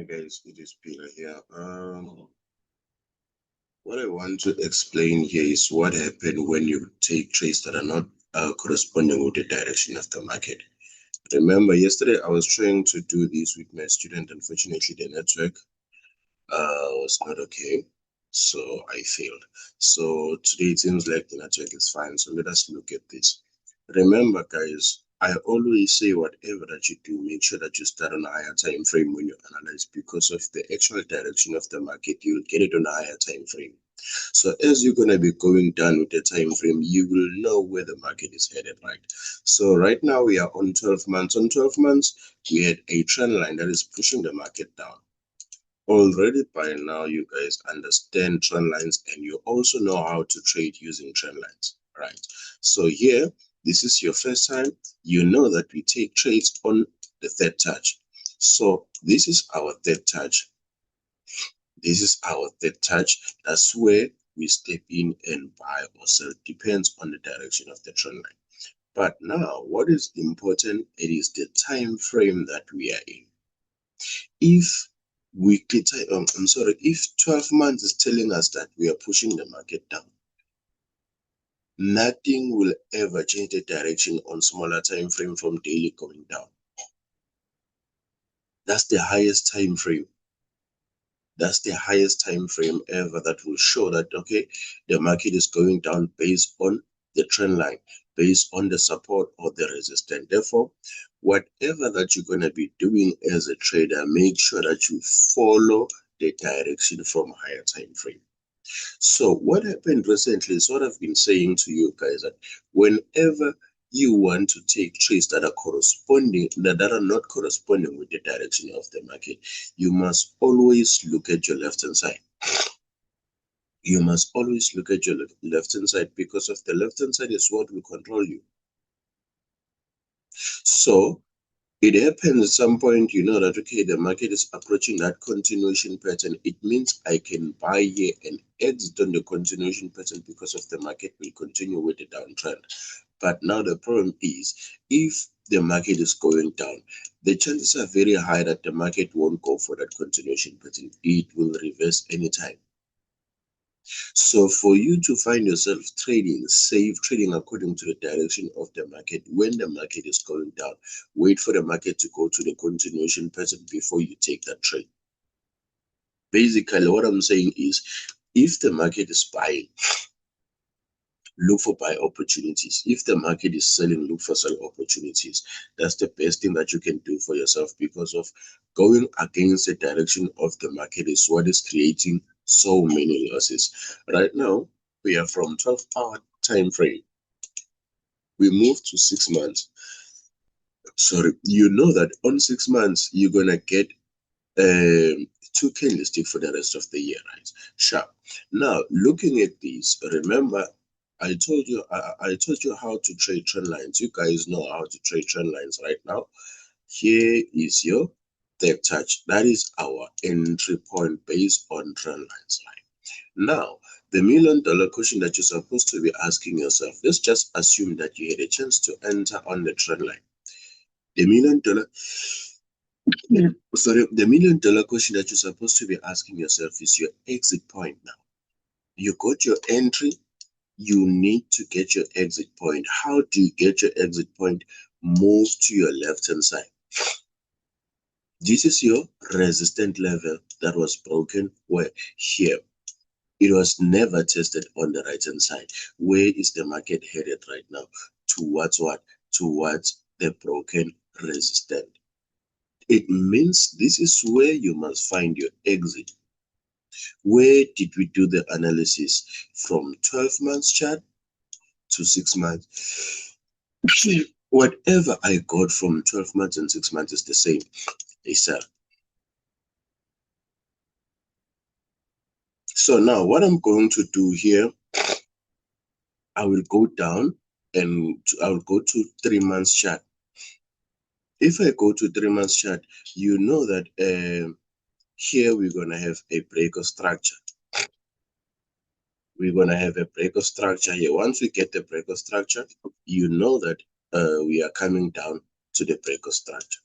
Hey guys, it is Peter here. What I want to explain here is what happened when you take trades that are not corresponding with the direction of the market. Remember, yesterday I was trying to do this with my student. Unfortunately, the network was not okay, so I failed. So today it seems like the network is fine. So let us look at this. Remember, guys, I always say whatever that you do, make sure that you start on a higher time frame when you analyze, because of the actual direction of the market, you'll get it on a higher time frame. So as you're going to be going down with the time frame, you will know where the market is headed, right? So right now we are on 12 months. On 12 months, we had a trend line that is pushing the market down. Already by now, you guys understand trend lines, and you also know how to trade using trend lines, right? So here, this is your first time. You know that we take trades on the third touch. So this is our third touch. This is our third touch. That's where we step in and buy or sell. Depends on the direction of the trend line. But now, what is important? It is the time frame that we are in. If weekly time, if 12 months is telling us that we are pushing the market down, nothing will ever change the direction on smaller time frame from daily going down. That's the highest time frame. That's the highest time frame ever that will show that, okay, the market is going down based on the trend line, based on the support or the resistance. Therefore, whatever that you're going to be doing as a trader, make sure that you follow the direction from higher time frame. So what happened recently is what I've been saying to you guys, that whenever you want to take trades that are corresponding, that are not corresponding with the direction of the market, you must always look at your left hand side. You must always look at your left hand side, because of the left hand side is what will control you. So it happens at some point, you know that, okay, the market is approaching that continuation pattern. It means I can buy here and exit on the continuation pattern, because of the market will continue with the downtrend. But now the problem is, if the market is going down, the chances are very high that the market won't go for that continuation pattern. It will reverse anytime. So for you to find yourself trading safe, trading according to the direction of the market, when the market is going down, wait for the market to go to the continuation pattern before you take that trade. Basically, what I'm saying is, if the market is buying, look for buy opportunities. If the market is selling, look for sell opportunities. That's the best thing that you can do for yourself, because of going against the direction of the market is what is creating so many losses. Right now, we are from 12-hour time frame. We move to 6 months. Sorry, you know that on 6 months, you're going to get 2 candlesticks for the rest of the year, right? Sharp. Now, looking at these, remember, I told you how to trade trend lines. You guys know how to trade trend lines right now. Here is your third touch. That is our entry point based on trend lines, right? Now, the $1 million question that you're supposed to be asking yourself, let's just assume that you had a chance to enter on the trend line. The $1 million the $1 million question that you're supposed to be asking yourself is your exit point now. You got your entry, you need to get your exit point. How do you get your exit point? Move to your left hand side. This is your resistance level that was broken where here. It was never tested on the right hand side. Where is the market headed right now? Towards what? Towards the broken resistance. It means this is where you must find your exit. Where did we do the analysis? From 12 months chart to 6 months. Whatever I got from 12 months and 6 months is the same. They sell. So now what I'm going to do here, I will go down and I will go to 3 months chart. If I go to 3 months chart, you know that here we're going to have a break of structure. We're going to have a break of structure here. Once we get the break of structure, you know that we are coming down to the break of structure.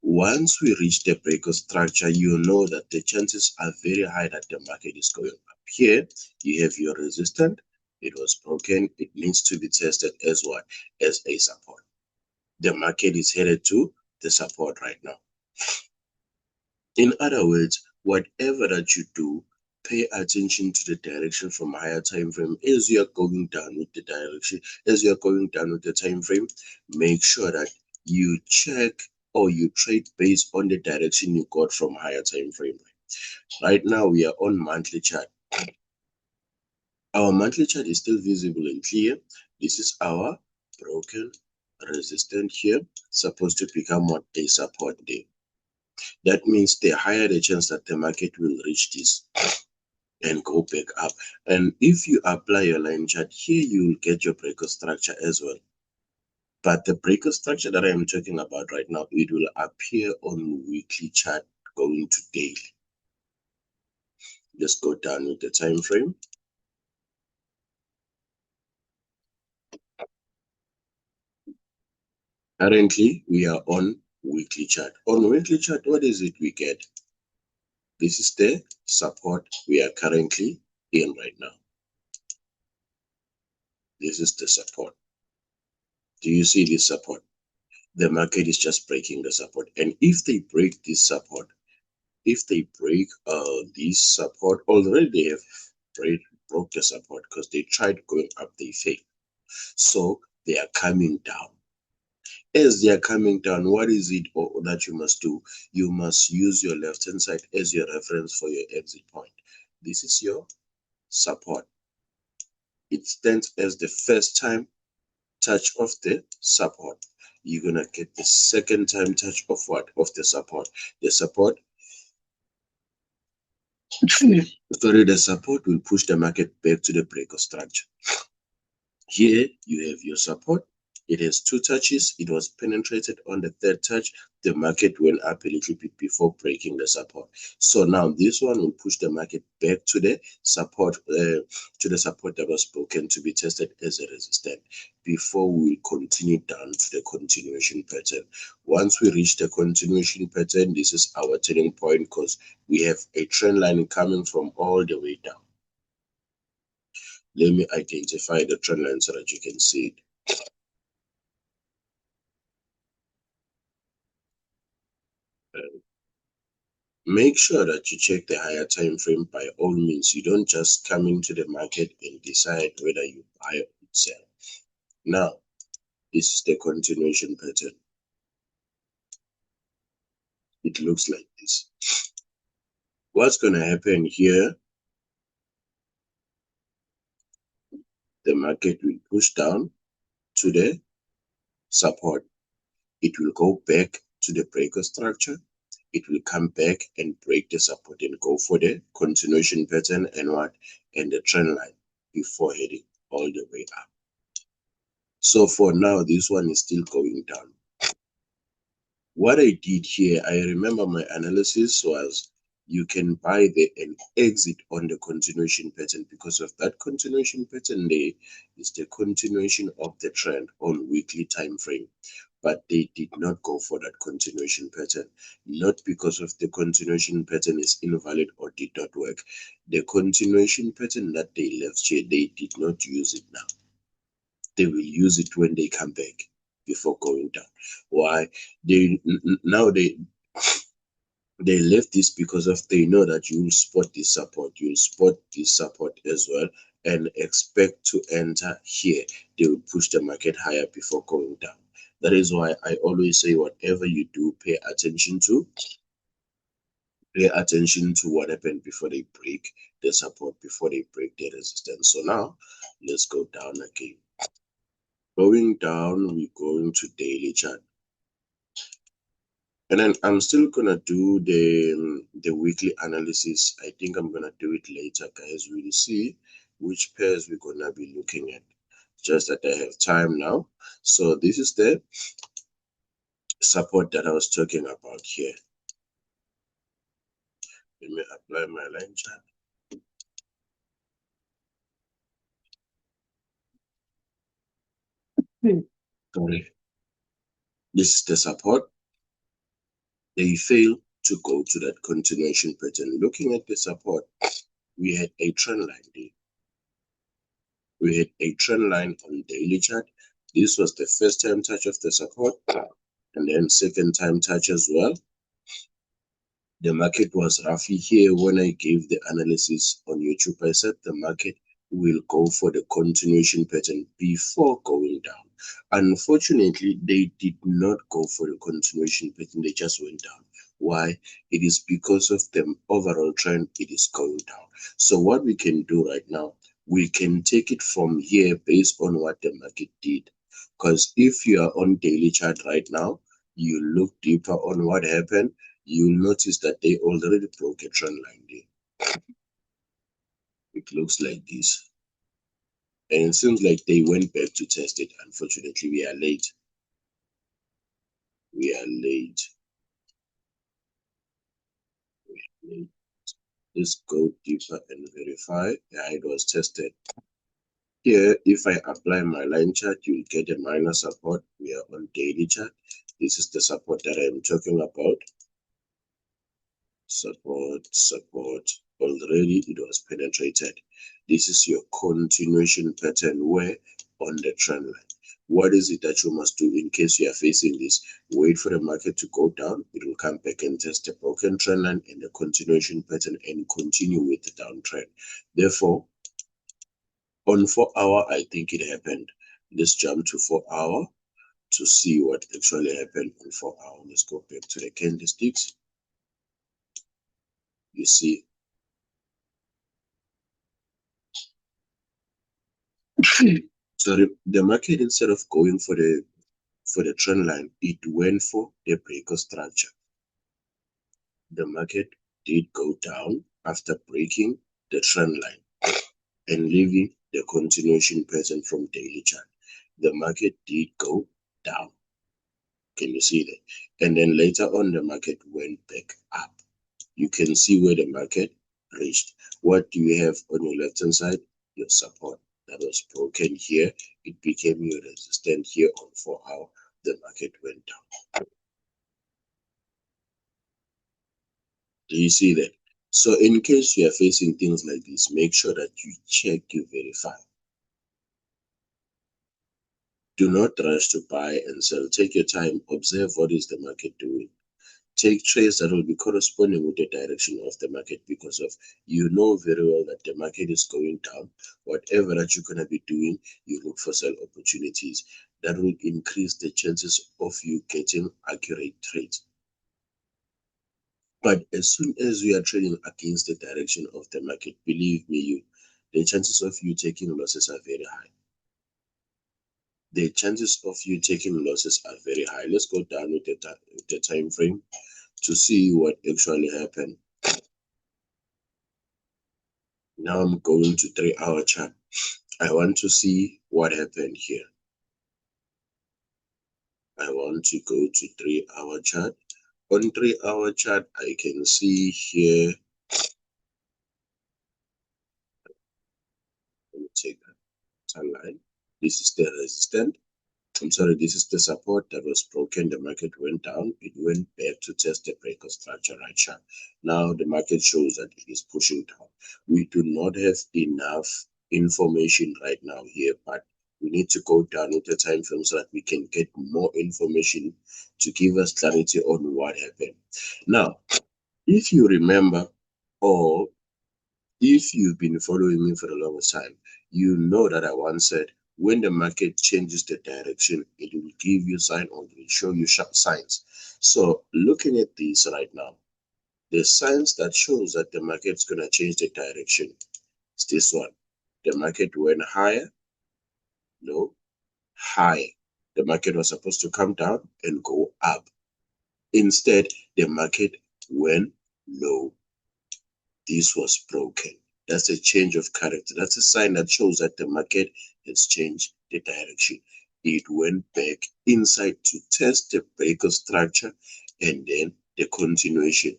Once we reach the breaker structure, you know that the chances are very high that the market is going up. Here, you have your resistance. It was broken. It needs to be tested as what? As a support. The market is headed to the support right now. In other words, whatever that you do, pay attention to the direction from a higher time frame as you are going down with the direction, as you are going down with the time frame. Make sure that you check or you trade based on the direction you got from higher time frame. Right now we are on monthly chart. Our monthly chart is still visible and clear. This is our broken resistance here, supposed to become what? A support day. That means the higher the chance that the market will reach this and go back up. And if you apply your line chart here, you will get your breaker structure as well. But the breaker structure that I am talking about right now, it will appear on weekly chart going to daily. Let's go down with the time frame. Currently, we are on weekly chart. On weekly chart, what is it we get? This is the support we are currently in right now. This is the support. Do you see this support? The market is just breaking the support. And if they break this support, if they break this support, already they have broke the support because they tried going up, they failed. So they are coming down. As they are coming down, what is it that you must do? You must use your left hand side as your reference for your exit point. This is your support. It stands as the first time touch of the support. You're gonna get the second time touch of what? Of the support. The support sorry, the support will push the market back to the breaker structure. Here you have your support. It has two touches. It was penetrated on the third touch. The market went up a little bit before breaking the support. So now this one will push the market back to the support that was broken to be tested as a resistance before we continue down to the continuation pattern. Once we reach the continuation pattern, this is our turning point because we have a trend line coming from all the way down. Let me identify the trend line so that you can see it. Make sure that you check the higher time frame by all means. You don't just come into the market and decide whether you buy or sell. Now, this is the continuation pattern. It looks like this. What's going to happen here? The market will push down to the support. It will go back to the breaker structure. It will come back and break the support and go for the continuation pattern and what? And the trend line before heading all the way up. So for now, this one is still going down. What I did here, I remember my analysis was you can buy and exit on the continuation pattern because of that continuation pattern there is the continuation of the trend on weekly time frame. But they did not go for that continuation pattern, not because of the continuation pattern is invalid or did not work. The continuation pattern that they left here, they did not use it now. They will use it when they come back before going down. Why? Now they left this because of they know that you will spot this support, you will spot this support as well and expect to enter here. They will push the market higher before going down. That is why I always say whatever you do, pay attention to what happened before they break the support, before they break the resistance. So now let's go down again. Going down, we're going to daily chart. And then I'm still gonna do the weekly analysis. I think I'm gonna do it later, guys. We'll see which pairs we're gonna be looking at. Just that I have time now. So this is the support that I was talking about here. Let me apply my line chart. Sorry. This is the support. they failed to go to that continuation pattern. Looking at the support, we had a trend line there. We had a trend line on daily chart. This was the first time touch of the support, and then second time touch as well. The market was roughly here when I gave the analysis on YouTube. I said the market will go for the continuation pattern before going down. Unfortunately, they did not go for the continuation pattern. They just went down. Why? It is because of the overall trend. It is going down. So what we can do right now, we can take it from here based on what the market did. Because if you are on daily chart right now, you look deeper on what happened, you'll notice that they already broke a trend line there. It looks like this. And it seems like they went back to test it. Unfortunately, we are late. We are late. We are late. Let's go deeper and verify. Yeah, it was tested. Here, if I apply my line chart, you'll get a minor support. We are on daily chart. This is the support that I'm talking about. Support. Already it was penetrated. This is your continuation pattern where on the trend line. What is it that you must do in case you are facing this? Wait for the market to go down. It will come back and test the broken trend line and the continuation pattern and continue with the downtrend. Therefore, on 4 hour, I think it happened. Let's jump to 4 hour to see what actually happened on 4 hour. Let's go back to the candlesticks. You see, so the market, instead of going for the trend line, it went for the breaker structure. The market did go down after breaking the trend line and leaving the continuation pattern from daily chart. The market did go down. Can you see that? And then later on, the market went back up. You can see where the market reached. What do you have on your left hand side? Your support that was broken here. It became your resistance here on 4 hour. The market went down. Do you see that? So in case you are facing things like this, make sure that you check, you verify. Do not rush to buy and sell. Take your time, observe what is the market doing. Take trades that will be corresponding with the direction of the market, because of you know very well that the market is going down. Whatever that you're going to be doing, you look for sell opportunities that will increase the chances of you getting accurate trades. But as soon as you are trading against the direction of the market, believe me, the chances of you taking losses are very high. The chances of you taking losses are very high. Let's go down with the time frame to see what actually happened. Now I'm going to 3 hour chart. I want to see what happened here. I want to go to 3 hour chart. On 3 hour chart, I can see here. Let me take that line. This is the resistance. I'm sorry, this is the support that was broken. The market went down. It went back to test the breaker structure right here. Now the market shows that it is pushing down. We do not have enough information right now here, but we need to go down with the time frame so that we can get more information to give us clarity on what happened. Now, if you remember, or if you've been following me for the longest time, you know that I once said, when the market changes the direction, it will give you sign, or it will show you sharp signs. So looking at this right now, the signs that shows that the market's going to change the direction is this one. The market went higher, no, higher. The market was supposed to come down and go up. Instead, the market went low. This was broken. That's a change of character. That's a sign that shows that the market has changed the direction. It went back inside to test the breaker structure and then the continuation.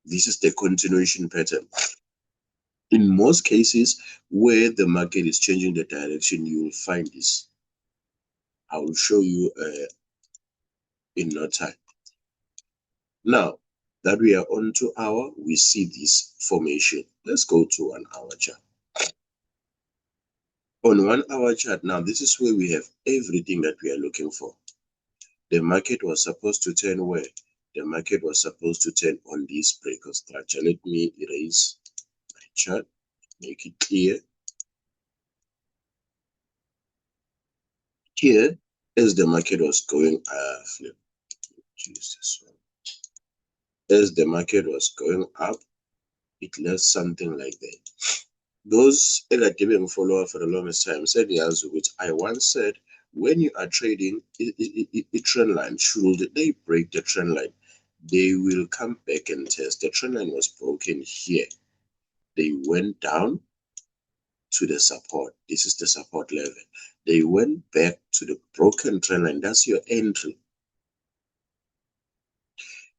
This is the continuation pattern. In most cases where the market is changing the direction, you will find this. I will show you in no time. Now that we are on 2 hour, we see this formation. Let's go to 1 hour chart. On 1 hour chart, now this is where we have everything that we are looking for. The market was supposed to turn where? The market was supposed to turn on this breaker structure. Let me erase my chart, make it clear. Here, as the market was going, as the market was going up, it left something like that. Those that have been follower for the longest time said the answer, which I once said, when you are trading a trend line, should they break the trend line, they will come back and test. The trend line was broken here. They went down to the support. This is the support level. They went back to the broken trend line. That's your entry.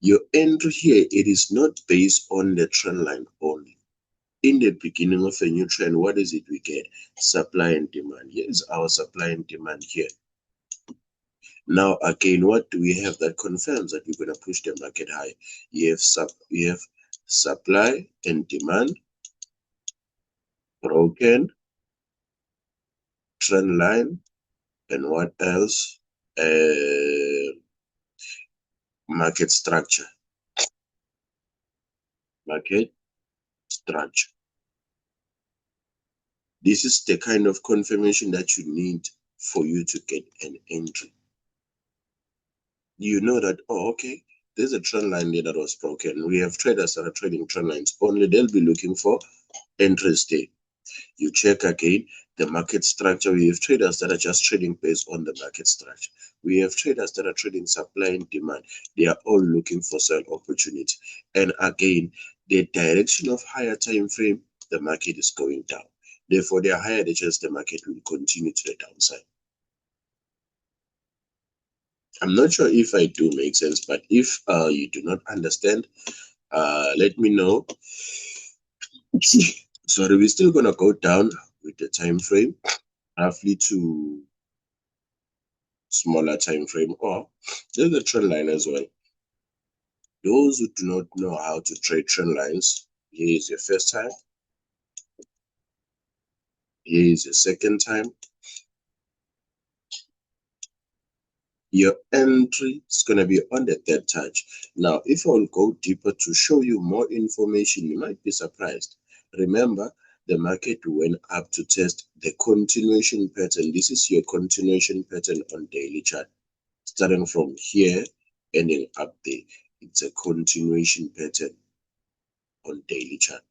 Your entry here, it is not based on the trend line only. In the beginning of a new trend, what is it we get? Supply and demand. Here's our supply and demand here. Now again, what do we have that confirms that we're going to push the market high? You have supply and demand, broken trend line, and what else? Market structure. Market structure. This is the kind of confirmation that you need for you to get an entry. You know that, oh, okay, there's a trend line there that was broken. We have traders that are trading trend lines only. They'll be looking for entries there. You check again the market structure. We have traders that are just trading based on the market structure. We have traders that are trading supply and demand. They are all looking for sell opportunity. And again, the direction of higher time frame, the market is going down. Therefore, the higher the chance the market will continue to the downside. I'm not sure if I do make sense, but if you do not understand, let me know. Sorry, we're still gonna go down with the time frame, roughly to smaller time frame, or there's a trend line as well. Those who do not know how to trade trend lines, here is your first time, here is your second time. Your entry is going to be on the third touch. Now, if I will go deeper to show you more information, you might be surprised. Remember, the market went up to test the continuation pattern. This is your continuation pattern on daily chart. Starting from here, ending up there. It's a continuation pattern on daily chart.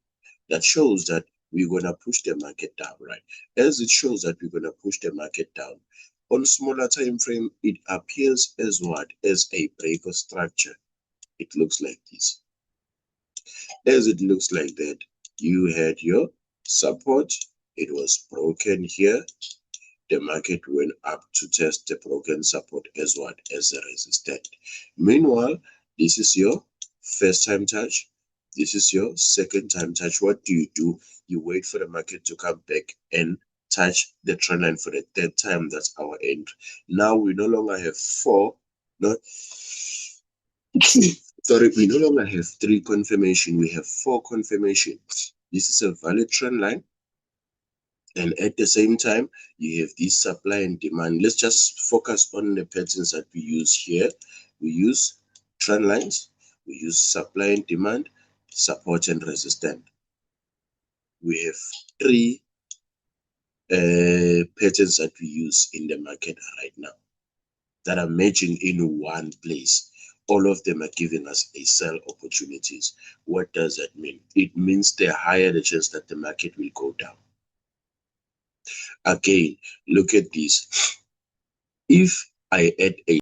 That shows that we're going to push the market down, right? As it shows that we're going to push the market down, on smaller time frame, it appears as what? As a breaker structure. It looks like this. As it looks like that, you had your support. It was broken here. The market went up to test the broken support as what? As a resistance. Meanwhile, this is your first time touch. This is your second time touch. What do? You wait for the market to come back and touch the trend line for the third time. That's our end. Now we no longer have sorry, we no longer have 3 confirmation. We have 4 confirmation. This is a valid trend line. And at the same time, you have this supply and demand. Let's just focus on the patterns that we use here. We use trend lines. We use supply and demand, support and resistance. We have 3 patterns that we use in the market right now that are merging in one place. All of them are giving us a sell opportunities. What does that mean? It means the higher the chance that the market will go down. Again, look at this. If I add a